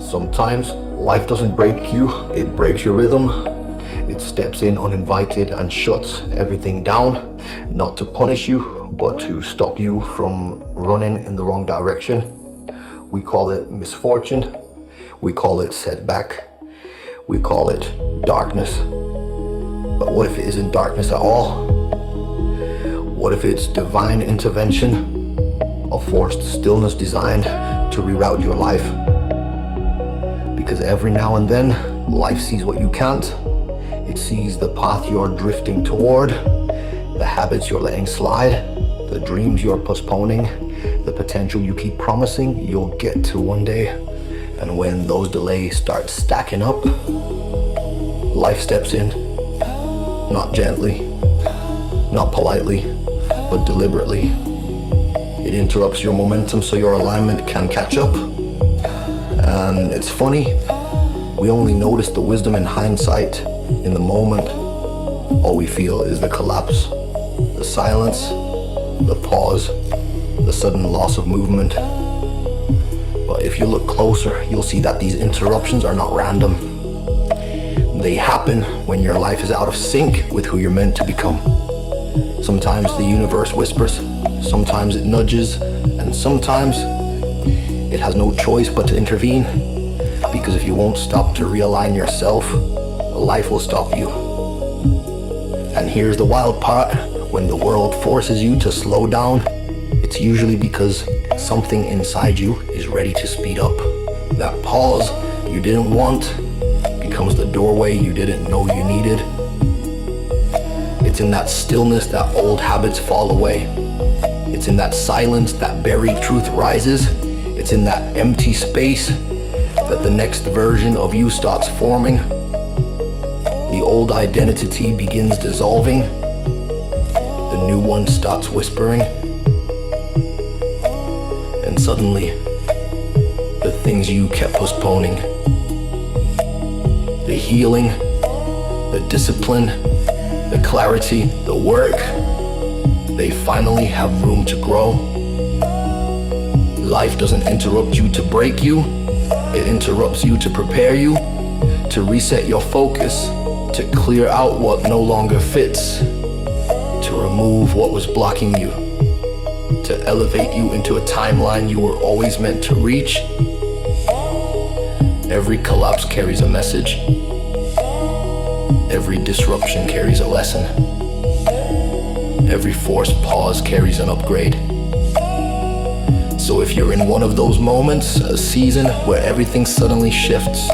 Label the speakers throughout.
Speaker 1: Sometimes life doesn't break you, it breaks your rhythm. It steps in uninvited and shuts everything down, not to punish you, but to stop you from running in the wrong direction. We call it misfortune, we call it setback, we call it darkness. But what if it isn't darkness at all? What if it's divine intervention, a forced stillness designed to reroute your life? Because every now and then, life sees what you can't. It sees the path you're drifting toward, the habits you're letting slide, the dreams you're postponing, the potential you keep promising you'll get to one day. And when those delays start stacking up, life steps in, not gently, not politely, but deliberately. It interrupts your momentum so your alignment can catch up. And it's funny, we only notice the wisdom in hindsight. In the moment, all we feel is the collapse, the silence, the pause, the sudden loss of movement. But if you look closer, you'll see that these interruptions are not random. They happen when your life is out of sync with who you're meant to become. Sometimes the universe whispers, sometimes it nudges, and sometimes it has no choice but to intervene. Because if you won't stop to realign yourself, life will stop you. And here's the wild part, when the world forces you to slow down, it's usually because something inside you is ready to speed up. That pause you didn't want becomes the doorway you didn't know you needed. It's in that stillness that old habits fall away. It's in that silence that buried truth rises. It's in that empty space that the next version of you starts forming. The old identity begins dissolving. The new one starts whispering. And suddenly, the things you kept postponing, the healing, the discipline, the clarity, the work, they finally have room to grow. Life doesn't interrupt you to break you. It interrupts you to prepare you, to reset your focus, to clear out what no longer fits, to remove what was blocking you, to elevate you into a timeline you were always meant to reach. Every collapse carries a message. Every disruption carries a lesson. Every forced pause carries an upgrade. So if you're in one of those moments, a season where everything suddenly shifts,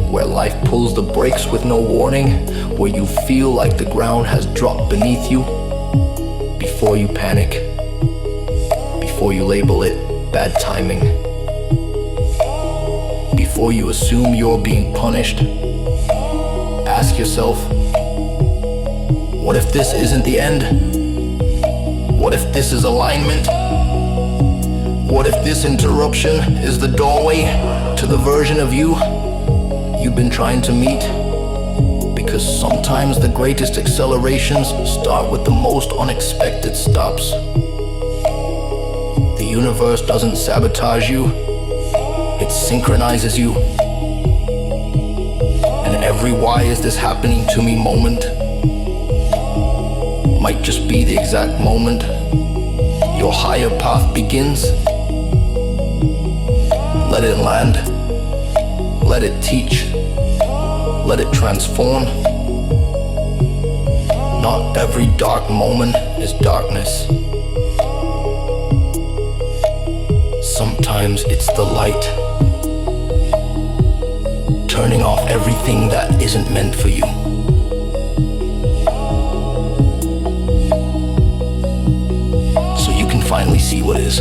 Speaker 1: where life pulls the brakes with no warning, where you feel like the ground has dropped beneath you, before you panic, before you label it bad timing, before you assume you're being punished, ask yourself, what if this isn't the end? What if this is alignment? What if this interruption is the doorway to the version of you you've been trying to meet? Because sometimes the greatest accelerations start with the most unexpected stops. The universe doesn't sabotage you, it synchronizes you. And every "why is this happening to me" moment might just be the exact moment your higher path begins. Let it land, let it teach, let it transform. Not every dark moment is darkness. Sometimes it's the light, turning off everything that isn't meant for you. So you can finally see what is.